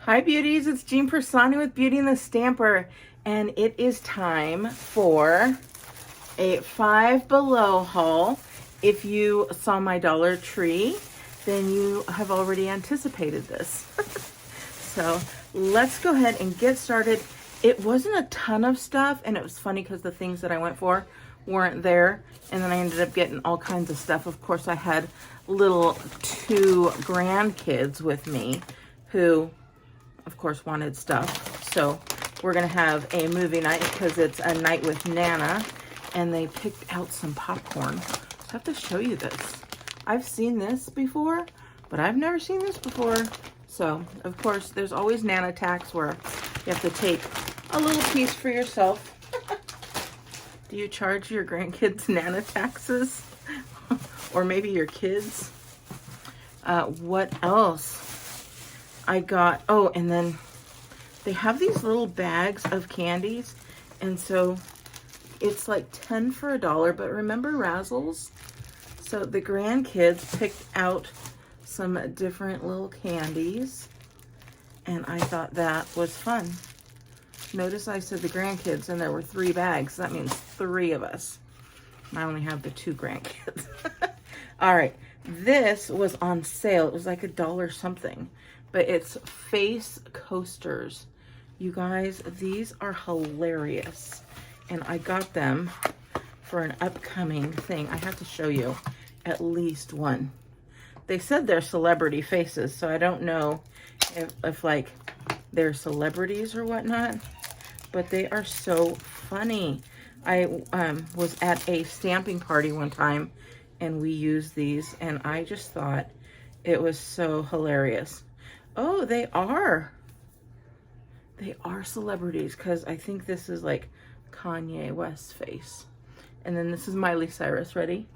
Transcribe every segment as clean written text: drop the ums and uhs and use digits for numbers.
Hi beauties, it's Jean Piersanti with Beauty and the Stamper, and it is time for a Five Below haul. If you saw my Dollar Tree, then you have already anticipated this. So let's go ahead and get started. It wasn't a ton of stuff, and it was funny because the things that I went for weren't there, and then I ended up getting all kinds of stuff. Of course, I had little two grandkids with me who of course wanted stuff, so we're gonna have a movie night because it's a night with Nana, and they picked out some popcorn. So I have to show you this. I've seen this before, but I've never seen this before. So of course there's always Nana tax where you have to take a little piece for yourself. Do you charge your grandkids Nana taxes? Or maybe your kids? What else? I got, oh, and then they have these little bags of candies, and so it's like 10 for $1, but remember Razzles? So the grandkids picked out some different little candies, and I thought that was fun. Notice I said the grandkids, and there were 3 bags. That means 3 of us. I only have the 2 grandkids. All right, this was on sale. It was like $1 something. But it's face coasters. You guys, these are hilarious. And I got them for an upcoming thing. I have to show you at least one. They said they're celebrity faces, so I don't know if like they're celebrities or whatnot, but they are so funny. I was at a stamping party one time and we used these, and I just thought it was so hilarious. Oh, they are celebrities, because I think this is like Kanye West's face. And then this is Miley Cyrus. Ready?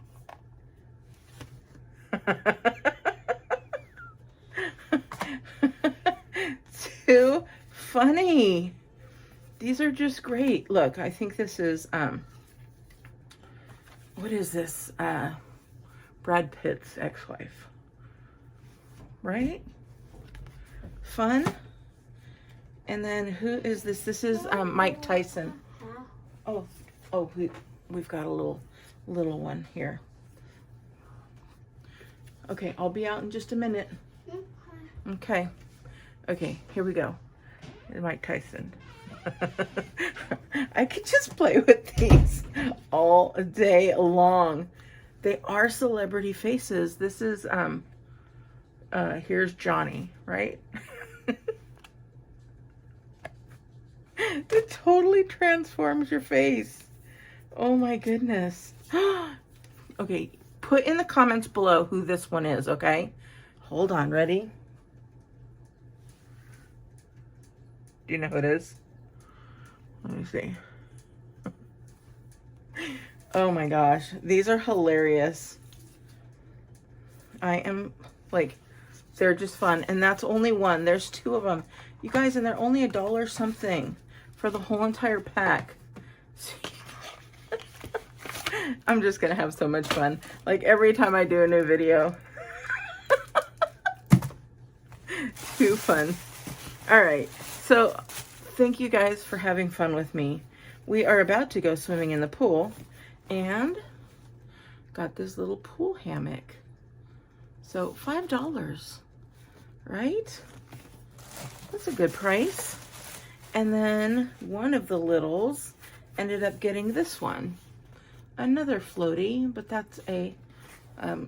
Too funny. These are just great. Look, I think this is, what is this? Brad Pitt's ex-wife. Right? Fun. And then who is this? This is Mike Tyson. Oh, we've got a little one here. Okay, I'll be out in just a minute. Okay, here we go. Mike Tyson. I could just play with these all day long. They are celebrity faces. This is here's Johnny, right? It totally transforms your face. Oh my goodness. Okay, put in the comments below who this one is, okay? Hold on, ready? Do you know who it is? Let me see. Oh my gosh, these are hilarious. I am like, they're just fun, and that's only one. There's 2 of them, you guys, and they're only $1 something for the whole entire pack. I'm just gonna have so much fun, like every time I do a new video. Too fun. All right, so thank you guys for having fun with me. We are about to go swimming in the pool, and got this little pool hammock. So $5, right? That's a good price. And then one of the littles ended up getting this one. Another floaty, but that's a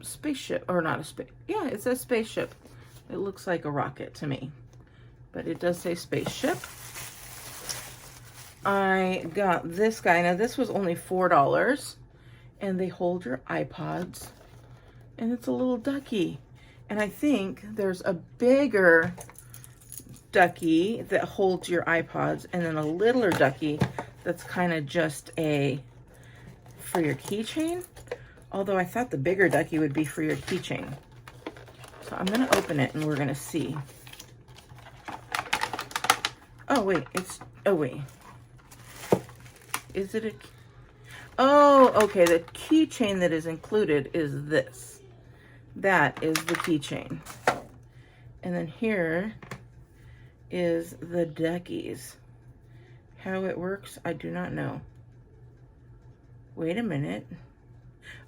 spaceship, or not a space. Yeah, it's a spaceship. It looks like a rocket to me, but it does say spaceship. I got this guy. Now this was only $4, and they hold your iPods, and it's a little ducky. And I think there's a bigger ducky that holds your iPods, and then a littler ducky that's kind of just for your keychain. Although I thought the bigger ducky would be for your keychain. So I'm gonna open it and we're gonna see. Oh wait, is it a, oh, okay, the keychain that is included is this. That is the keychain. And then here is the duckies. How it works, I do not know. Wait a minute.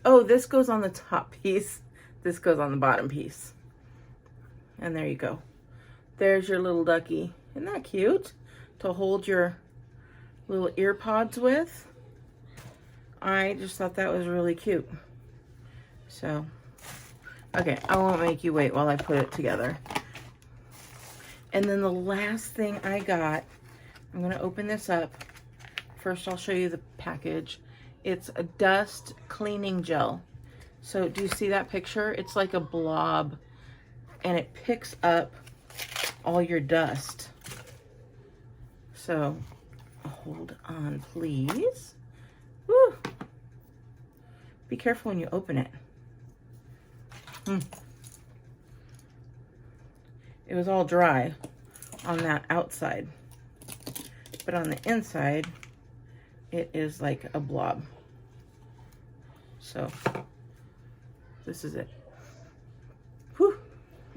Oh, this goes on the top piece. This goes on the bottom piece. And there you go. There's your little ducky. Isn't that cute? To hold your little ear pods with. I just thought that was really cute. So, okay, I won't make you wait while I put it together. And then the last thing I got, I'm gonna open this up. First, I'll show you the package. It's a dust cleaning gel. So do you see that picture? It's like a blob and it picks up all your dust. So hold on, please. Woo. Be careful when you open it. It was all dry on that outside, but on the inside, it is like a blob. So this is it. Whew.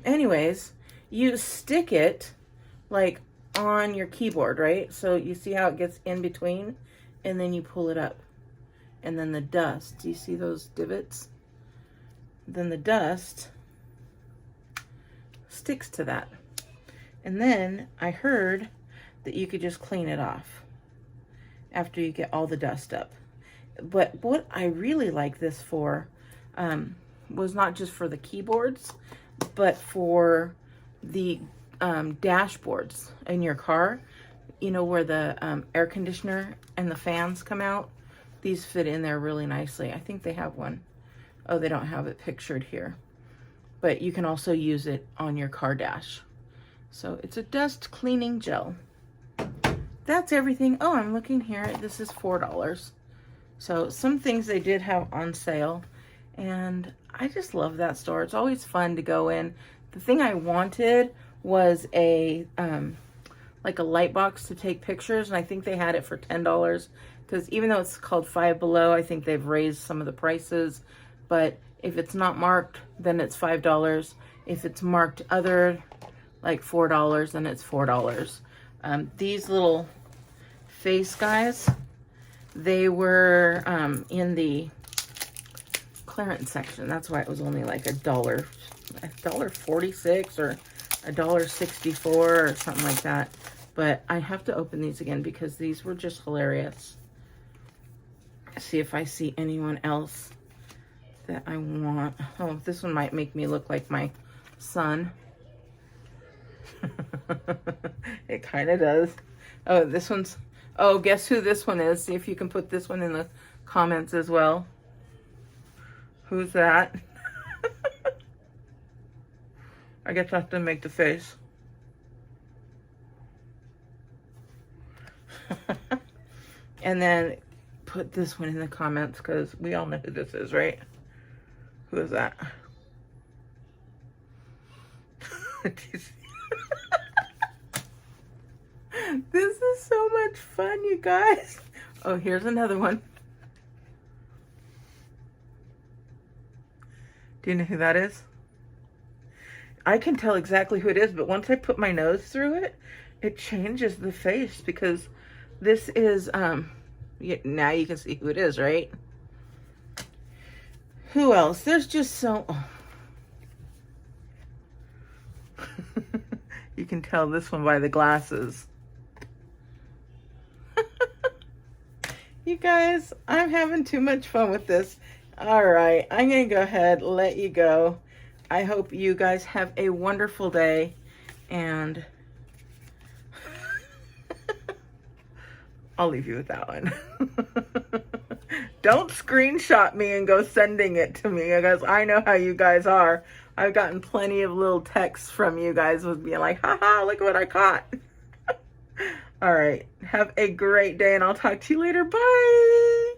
Anyways, you stick it like on your keyboard, right? So you see how it gets in between, and then you pull it up. And then the dust, do you see those divots? Then the dust sticks to that. And then I heard that you could just clean it off after you get all the dust up. But what I really like this for was not just for the keyboards, but for the dashboards in your car, you know, where the air conditioner and the fans come out. These fit in there really nicely. I think they have one. Oh, they don't have it pictured here. But you can also use it on your car dash. So it's a dust cleaning gel. That's everything. Oh, I'm looking here. This is $4. So some things they did have on sale. And I just love that store. It's always fun to go in. The thing I wanted was a like a light box to take pictures. And I think they had it for $10. Because even though it's called Five Below, I think they've raised some of the prices. But if it's not marked, then it's $5. If it's marked other, like $4, then it's $4. These little face guys, they were in the clearance section. That's why it was only like $1.46 or $1.64 or something like that. But I have to open these again because these were just hilarious. See if I see anyone else that I want. Oh, this one might make me look like my son. It kind of does. Oh, this one's, oh, guess who this one is? See if you can put this one in the comments as well. Who's that? I guess I have to make the face. And then put this one in the comments because we all know who this is, right? Who is that? This is so much fun, you guys. Oh, here's another one. Do you know who that is? I can tell exactly who it is, but once I put my nose through it, it changes the face because this is, now you can see who it is, right? Who else? There's just so... Oh. You can tell this one by the glasses. You guys, I'm having too much fun with this. All right, I'm going to go ahead and let you go. I hope you guys have a wonderful day. And I'll leave you with that one. Don't screenshot me and go sending it to me because I know how you guys are. I've gotten plenty of little texts from you guys with being like, haha, look what I caught. All right. Have a great day and I'll talk to you later. Bye.